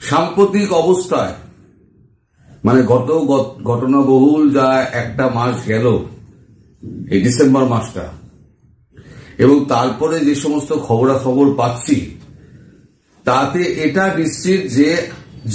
সাম্প্রতিক অবস্থায় মানে ঘটনাবহুল যা একটা মাস গেল এই ডিসেম্বর মাসটা, এবং তারপরে যে সমস্ত খবরাখবর পাচ্ছি তাতে এটা নিশ্চিত যে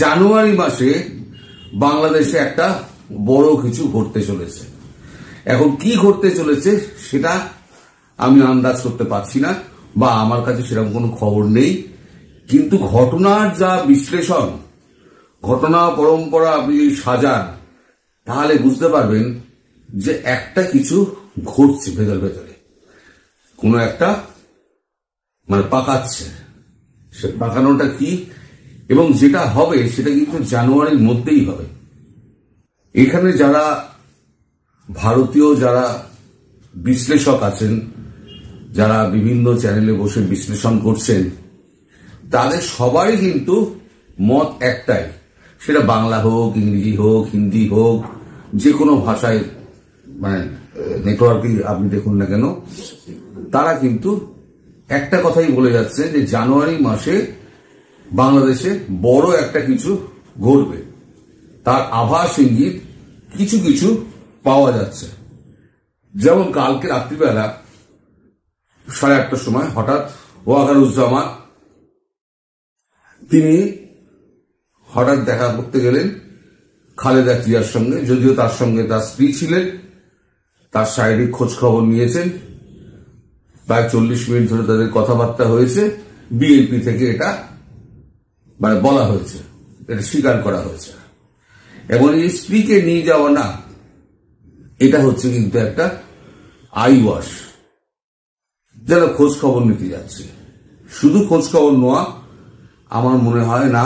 জানুয়ারি মাসে বাংলাদেশে একটা বড় কিছু ঘটতে চলেছে। এখন কি ঘটতে চলেছে সেটা আমি আন্দাজ করতে পারছি না, বা আমার কাছে সেরকম কোনো খবর নেই। কিন্তু ঘটনার যা বিশ্লেষণ, ঘটনা পরম্পরা আপনি যদি সাজান তাহলে বুঝতে পারবেন যে একটা কিছু ঘটছে ভেতরে, কোনো একটা মানে পাকাচ্ছে। সে পাকানোটা কি এবং যেটা হবে সেটা কিন্তু জানুয়ারির মধ্যেই হবে। এখানে যারা ভারতীয় যারা বিশ্লেষক আছেন, যারা বিভিন্ন চ্যানেলে বসে বিশ্লেষণ করছেন, তাদের সবারই কিন্তু মত একটাই, সেটা বাংলা হোক, ইংরেজি হোক, হিন্দি হোক, যে কোনো ভাষায় মানে নেটওয়ার্কে আপনি দেখুন না কেন, তারা কিন্তু একটা কথাই বলে যাচ্ছে যে জানুয়ারি মাসে বাংলাদেশে বড় একটা কিছু ঘটবে। তার আভাস ইঙ্গিত কিছু কিছু পাওয়া যাচ্ছে। যেমন কালকে রাত্রিবেলা 8:30টার সময় হঠাৎ ওয়াকারুজ্জামান তিনি হঠাৎ দেখা করতে গেলেন খালেদা জিয়ার সঙ্গে, যদিও তার সঙ্গে তার স্ত্রী ছিলেন, তার শারীরিক খোঁজ খবর নিয়েছেন। প্রায় 40 মিনিট ধরে তাদের কথাবার্তা হয়েছে। বিএনপি থেকে এটা মানে বলা হয়েছে, এটা স্বীকার করা হয়েছে। এবং এই স্ত্রীকে নিয়ে যাওয়া না, এটা হচ্ছে কিন্তু একটা আই ওয়াশ, যেন খোঁজ খবর নিতে যাচ্ছে। শুধু খোঁজ খবর নেওয়া আমার মনে হয় না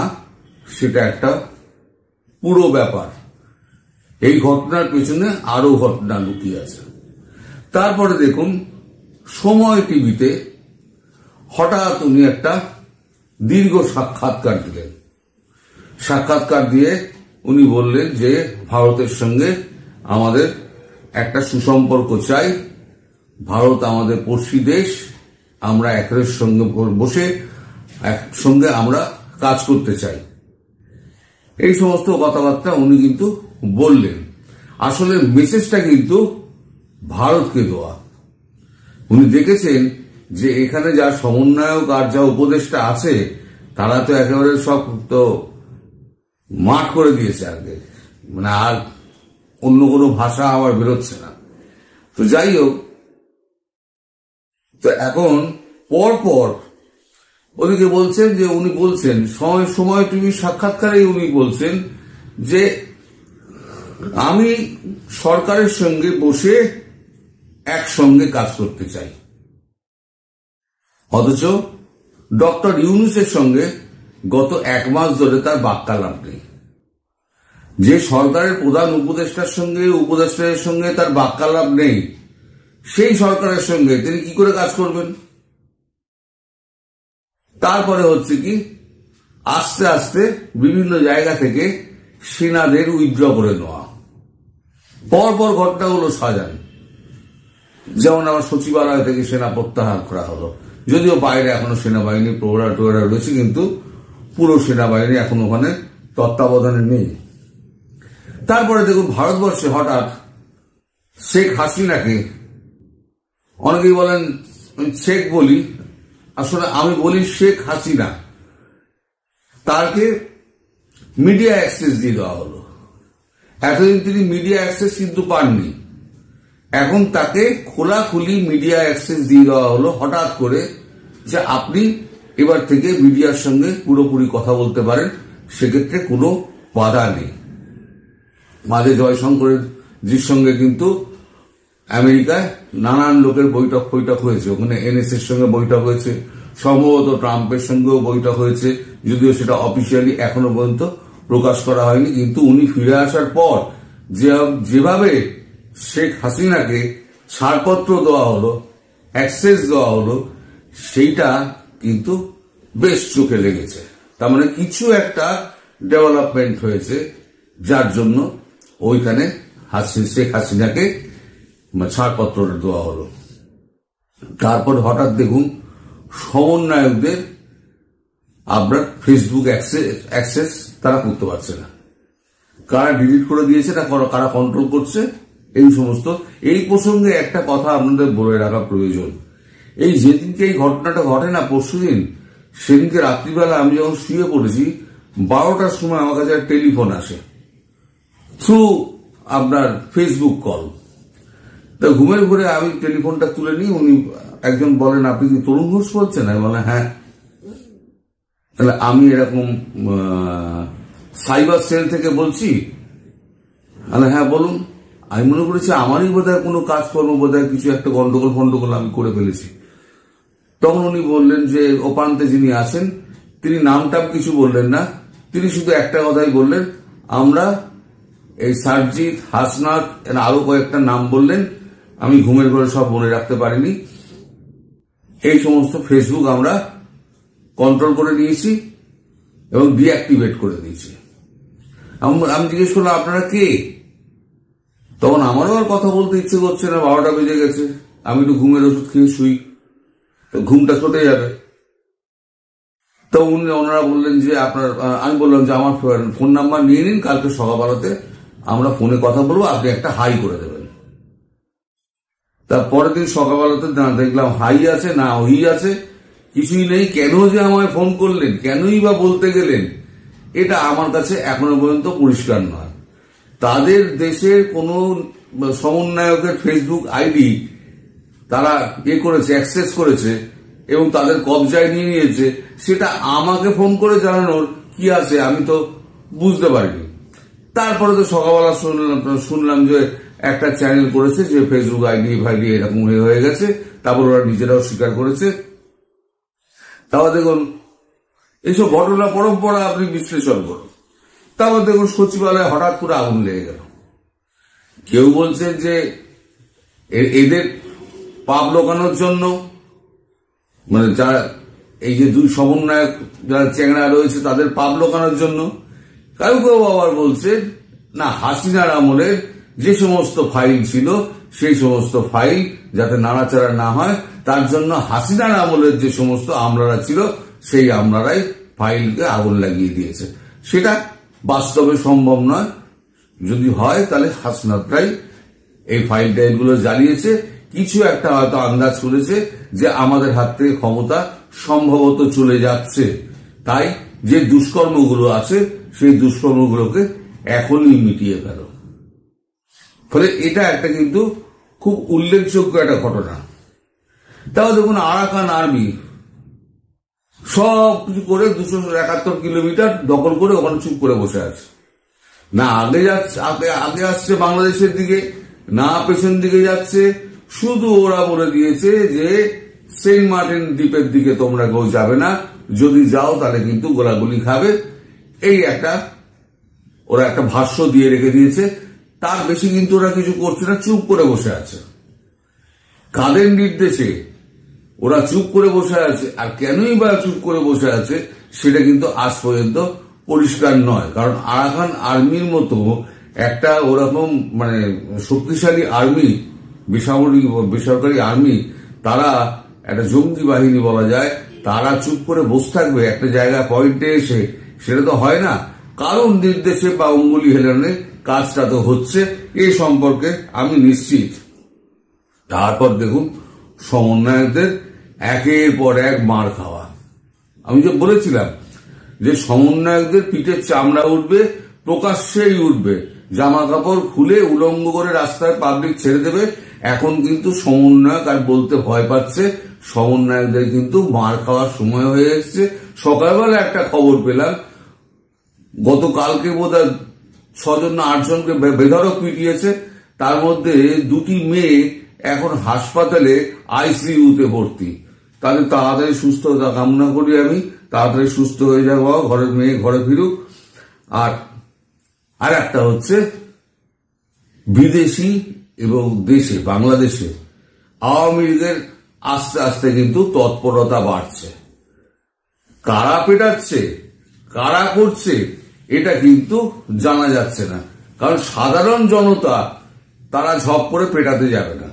সেটা একটা পুরো ব্যাপার। এই ঘটনার পেছনে আরো ঘটনা লুকিয়ে আছে। তারপরে দেখুন সময় টিভিতে হঠাৎ উনি একটা দীর্ঘ সাক্ষাৎকার দিলেন। সাক্ষাৎকার দিয়ে উনি বললেন যে ভারতের সঙ্গে আমাদের একটা সুসম্পর্ক চাই, ভারত আমাদের পড়শি দেশ, আমরা একের সঙ্গে বসে একসঙ্গে আমরা কাজ করতে চাই। এই সমস্ত কথাবার্তা উনি কিন্তু বললেন। আসলে মেসেজটা কিন্তু ভারতকে দেওয়া। উনি দেখেছেন যে এখানে যা সমন্বয়ক আর যা উপদেষ্টা আছে তারা তো একেবারে সব তো মাঠ করে দিয়েছে আগে, মানে আর অন্য কোনো ভাষা আবার বেরোচ্ছে না। তো যাই হোক, তো এখন পরপর ওদিকে বলছেন যে উনি বলছেন সময় টিভি সাক্ষাৎকারে উনি বলছেন যে আমি সরকারের সঙ্গে বসে একসঙ্গে কাজ করতে চাই। অথচ ডক্টর ইউনূসের সঙ্গে গত 1 মাস ধরে তার বাক্যালাপ নেই। যে সরকারের প্রধান উপদেষ্টার সঙ্গে তার বাক্যালাপ নেই, সেই সরকারের সঙ্গে তিনি কি করে কাজ করবেন? তারপরে হচ্ছে কি আস্তে আস্তে বিভিন্ন জায়গা থেকে সেনাদের উইথড্র করে নেওয়া। পরপর ঘটনাগুলো সাজান। যেমন আমার সচিবালয় থেকে সেনা প্রত্যাহার করা হলো, যদিও বাইরে এখনো সেনাবাহিনী প্রহরা টোহরা রয়েছে, কিন্তু পুরো সেনাবাহিনী এখন ওখানে তত্ত্বাবধানে নেই। তারপরে দেখুন ভারতবর্ষে হঠাৎ শেখ হাসিনাকে, অনেকেই বলেন শেখ বলি, আসলে আমি বলি শেখ হাসিনা, তাকে মিডিয়া অ্যাক্সেস দিয়ে দেওয়া হলো। এতদিন তিনি মিডিয়া অ্যাক্সেস কিন্তু পাননি, এখন তাকে খোলাখুলি মিডিয়া অ্যাক্সেস দিয়ে দেওয়া হলো হঠাৎ করে, যে আপনি এবার থেকে মিডিয়ার সঙ্গে পুরোপুরি কথা বলতে পারেন, সেক্ষেত্রে কোনো বাধা নেই। মাঝে জয়শঙ্করের জির সঙ্গে কিন্তু আমেরিকায় নানান লোকের বৈঠক হয়েছে, ওখানে এনএসএর সঙ্গে বৈঠক হয়েছে, সম্ভবত ট্রাম্পের সঙ্গেও বৈঠক হয়েছে, যদিও সেটা অফিসিয়ালি এখনো পর্যন্ত প্রকাশ করা হয়নি। কিন্তু উনি ফিরে আসার পর যেভাবে শেখ হাসিনাকে ছাড়পত্র দেওয়া হলো, অ্যাক্সেস দেওয়া হলো, সেইটা কিন্তু বেশ চোখে লেগেছে। তার মানে কিছু একটা ডেভেলপমেন্ট হয়েছে, যার জন্য ওইখানে শেখ হাসিনাকে ছাড়পত্রটা দেওয়া হলো। তারপর হঠাৎ দেখুন সমন্বয়কদের আপনার ফেসবুক অ্যাক্সেস তারা করতে পারছে না। কারা ডিলিট করে দিয়েছে না কারা কন্ট্রোল করছে এই সমস্ত। এই প্রসঙ্গে একটা কথা আপনাদের বলে রাখা প্রয়োজন। এই যেদিনকে এই ঘটনাটা ঘটে না, পরশুদিন, সেদিনকে রাত্রিবেলা আমি যখন শুয়ে পড়েছি 12টার সময় আমার কাছে টেলিফোন আসে থ্রু আপনার ফেসবুক কল। তা ঘুমের ঘুরে আমি টেলিফোনটা তুলে নিই। উনি একজন বলেন, আপনি কি তরুণ ঘোষ বলছেন? আমি বললাম হ্যাঁ। তাহলে আমি এরকম সাইবার সেল থেকে বলছি। হ্যাঁ বলুন। আমি মনে করেছি আমারই বোধহয় কোনো কাজকর্ম, বোধহয় কিছু একটা গন্ডগোল আমি করে ফেলেছি। তখন উনি বললেন যে ওপান্তে যিনি আছেন তিনি নামটাম কিছু বললেন না, তিনি শুধু একটা কথাই বললেন, আমরা এই সারজিৎ, হাসনাত আরো কয়েকটা নাম বললেন, আমি ঘুমের ঘরে সব মনে রাখতে পারিনি। এই সমস্ত ফেসবুক আমরা কন্ট্রোল করে নিয়েছি এবং ডিঅ্যাক্টিভেট করে দিয়েছি। আমি জিজ্ঞেস করলাম আপনারা কে? তখন আমারও আর কথা বলতে ইচ্ছে করছে না, 12টা বেজে গেছে, আমি একটু ঘুমের ওষুধ খেয়ে শুই, ঘুমটা ছুটে যাবে। তো ওনারা বললেন যে আপনার, আমি বললাম যে আমার ফোন নাম্বার নিয়ে নিন, কালকে সকালবেলাতে আমরা ফোনে কথা বলবো, আপনি একটা হাই করে দেবেন। তারপরের দিন সকালবেলাতে দেখলাম হাই আছে না ওই আছে, কিছুই নেই। কেন যে আমায় ফোন করলেন, কেনই বা বলতে গেলেন, এটা আমার কাছে এখনো পর্যন্ত পরিষ্কার নয়। তাদের দেশের কোন সমন্বয়কের ফেসবুক আইডি তারা করেছে, অ্যাক্সেস করেছে এবং তাদের কবজায় নিয়ে নিয়েছে, সেটা আমাকে ফোন করে জানানোর কি আছে আমি তো বুঝতে পারিনি। তারপরে তো সকালবেলা শুনলাম যে একটা চ্যানেল করেছে যে ফেসবুক আইডি ফাইডি এরকম হয়ে গেছে, তারপর ওরা নিজেরাও স্বীকার করেছে। তারপর দেখুন এইসব ঘটনা পরম্পরা আপনি বিশ্লেষণ করুন। তারপর দেখুন সচিবালয়ে হঠাৎ করে আগুন লেগে গেল। কেউ বলছেন যে এদের পাপ লোকানোর জন্য, মানে যারা এই যে দুই সমন্বয়ক যারা চ্যাংড়া রয়েছে তাদের পাপ লোকানোর জন্য। কেউ কেউ আবার বলছেন না, হাসিনার আমলের যে সমস্ত ফাইল ছিল সেই সমস্ত ফাইল যাতে নাড়াচাড়া না হয় তার জন্য হাসিনার আমলের যে সমস্ত আমলারা ছিল সেই আমলারাই ফাইলকে আগুন লাগিয়ে দিয়েছে। সেটা বাস্তবে সম্ভব নয়। যদি হয় তাহলে হাসনাতরাই এই ফাইলটা এগুলো জ্বালিয়েছে। কিছু একটা হয়তো আন্দাজ করেছে যে আমাদের হাত থেকে ক্ষমতা সম্ভবত চলে যাচ্ছে, তাই যে দুষ্কর্মগুলো আছে সেই দুষ্কর্মগুলোকে এখনই মিটিয়ে ফেল। ফলে এটা একটা কিন্তু খুব উল্লেখযোগ্য একটা ঘটনা। তাও দেখুন আরাকান আর্মি সব কিছু করে 271 কিলোমিটার দখল করে ওখানে চুপ করে বসে আছে, না আগে আসছে বাংলাদেশের দিকে, না পেছন দিকে যাচ্ছে। শুধু ওরা বলে দিয়েছে যে সেন্ট মার্টিন দ্বীপের দিকে তোমরা কেউ যাবে না, যদি যাও তাহলে কিন্তু গোলাগুলি খাবে। এই ওরা একটা ভাষ্য দিয়ে রেখে দিয়েছে। তার বেশি কিন্তু ওরা কিছু করছে না, চুপ করে বসে আছে। কাদের নির্দেশে ওরা চুপ করে বসে আছে আর কেনই বা চুপ করে বসে আছে সেটা কিন্তু আজ পর্যন্ত পরিষ্কার নয়। কারণ আরাকান আর্মির মতো একটা ওরকম মানে শক্তিশালী আর্মি, বেসরকারি আর্মি, তারা একটা জঙ্গি বাহিনী বলা যায়, তারা চুপ করে বসে থাকবে একটা জায়গায় পয়েন্টে এসে? সেটা তো হয় না। কারণ নির্দেশে বা অঙ্গুলি হেলানে কাজটা তো হচ্ছে, এই সম্পর্কে আমি নিশ্চিত। তারপর দেখুন সমন্বয়কদের একের পর এক মার খাওয়া। আমি যে বলেছিলাম যে সমন্বয়কদের পিঠের চামড়া উঠবে, প্রকাশ্যেই উঠবে, জামা কাপড় খুলে উলঙ্গ করে রাস্তায় পাবলিক ছেড়ে দেবে। এখন কিন্তু সমন্বয়ক আর বলতে ভয় পাচ্ছে, সমন্বয়কদের কিন্তু মার খাওয়ার সময় হয়ে এসছে। সকালবেলা একটা খবর পেলাম, গতকালকে বোধহয় 6 জন না 8 জনকে বেধড়ক পিটিয়েছে, তার মধ্যে 2টি মেয়ে এখন হাসপাতালে আইসিইউতে ভর্তি। তাদের তাড়াতাড়ি সুস্থতা কামনা করি, আমি তাড়াতাড়ি সুস্থ হয়ে যাবো, ঘরের মেয়ে ঘরে ফিরুক। আর একটা হচ্ছে বিদেশি এবং দেশে বাংলাদেশে আওয়ামী লীগের আস্তে আস্তে কিন্তু তৎপরতা বাড়ছে। কারা পেটাচ্ছে, কারা করছে এটা কিন্তু জানা যাচ্ছে না। কারণ সাধারণ জনতা তারা ঝপ করে পেটাতে যাবে না।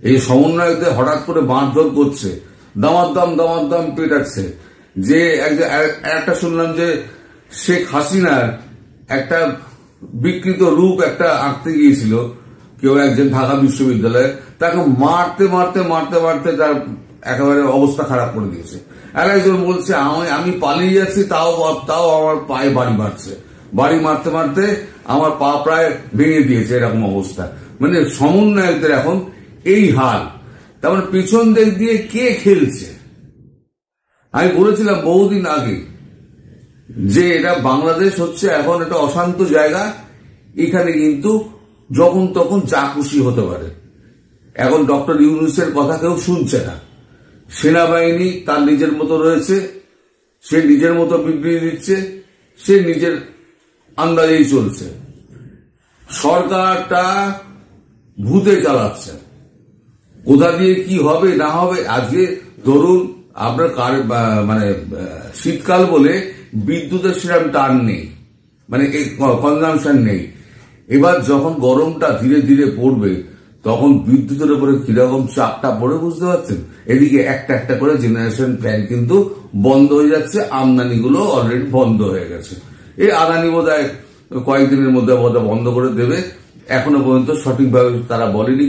এই সমন্বয়কদের হঠাৎ করে মারধর করছে, দামাদ্দাম পেটাচ্ছে। যে একটা শুনলাম যে শেখ হাসিনার একটা বিকৃত রূপ একটা আঁকতে গিয়েছিল কেউ একজন ঢাকা বিশ্ববিদ্যালয়ে, তাকে মারতে মারতে মারতে মারতে তার একেবারে অবস্থা খারাপ করে দিয়েছে। আর একজন বলছে আমি পালিয়ে যাচ্ছি, তাও আমার পায়ে বাড়ি মারতে মারতে আমার পা প্রায় ভেঙে দিয়েছে, এরকম অবস্থা। মানে সমন্বয়কদের এখন এই হাল। তার মানে পিছন দিক দিয়ে কে খেলছে? আমি বলেছিলাম বহুদিন আগে যে এটা বাংলাদেশ হচ্ছে এখন একটা অশান্ত জায়গা, এখানে কিন্তু যখন তখন যা খুশি হতে পারে। এখন ডক্টর ইউনূসের কথা কেউ শুনছে না। সেনাবাহিনী তার নিজের মতো রয়েছে, সে নিজের মতো বিবৃতি দিচ্ছে, সে নিজের আন্দাজেই চলছে। সরকারটা ভূতে চালাচ্ছে, কোথা দিয়ে কি হবে না হবে। আজকে ধরুন আপনার মানে শীতকাল বলে বিদ্যুতের সেরকম টান নেই, মানে কনজামশন নেই। এবার যখন গরমটা ধীরে ধীরে পড়বে তখন বিদ্যুতের উপরে কিরকম চাপটা পড়ে বুঝতে পারছেন। এদিকে একটা একটা করে জেনারেশন ফ্যান কিন্তু বন্ধ হয়ে যাচ্ছে, আমদানিগুলো অলরেডি বন্ধ হয়ে গেছে। এই আদানি বোধহয় কয়েকদিনের মধ্যে বন্ধ করে দেবে, এখনো পর্যন্ত সঠিকভাবে তারা বলেনি।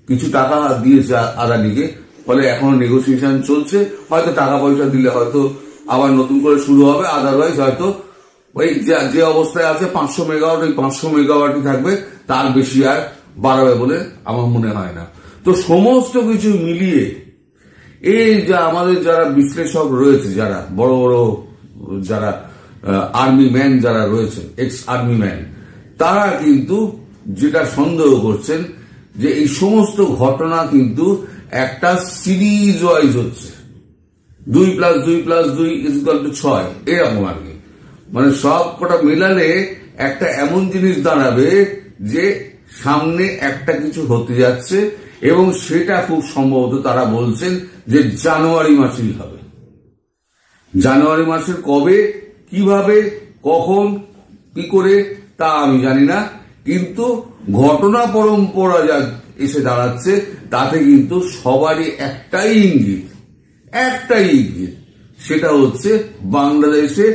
কিছু টাকা দিয়েছে আদানিকে, ফলে এখনো নেগোসিয়েশন চলছে। হয়তো টাকা পয়সা দিলে হয়তো আবার নতুন করে শুরু হবে, আদারওয়াইজ হয়তো ওই যে অবস্থায় আছে 500 মেগাওয়াট, ওই 500 মেগাওয়াটই থাকবে, তার বেশি আর বাড়াবে বলে আমার মনে হয় না। তো সমস্ত কিছু মিলিয়ে এই যা আমাদের যারা বিশ্লেষক রয়েছে, যারা বড় বড় যারা আর্মি ম্যান যারা রয়েছে, এক্স আর্মি ম্যান, তারা কিন্তু যেটা সন্দেহ করছেন যে এই সমস্ত ঘটনা কিন্তু একটা সিরিজ ওয়াইজ হচ্ছে, 2+2+2=6 এরকম আর কি। মানে সব কটা মেলালে একটা এমন জিনিস দাঁড়াবে যে সামনে একটা কিছু হতে যাচ্ছে, এবং সেটা খুব সম্ভবত তারা বলছেন যে জানুয়ারি মাসেই হবে। জানুয়ারি মাসের কবে, কিভাবে, কখন, কি করে তা আমি জানি না, কিন্তু ঘটনা পরম্পরা যা এসে দাঁড়াচ্ছে তাতে কিন্তু সবারই একটাই ইঙ্গিত, সেটা হচ্ছে বাংলাদেশে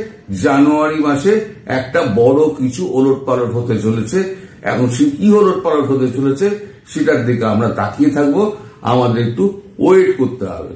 জানুয়ারি মাসে একটা বড় কিছু ওলটপালট হতে চলেছে। এখন সে কি ওলটপালট হতে চলেছে সেটার দিকে আমরা তাকিয়ে থাকবো, আমাদের একটু ওয়েট করতে হবে।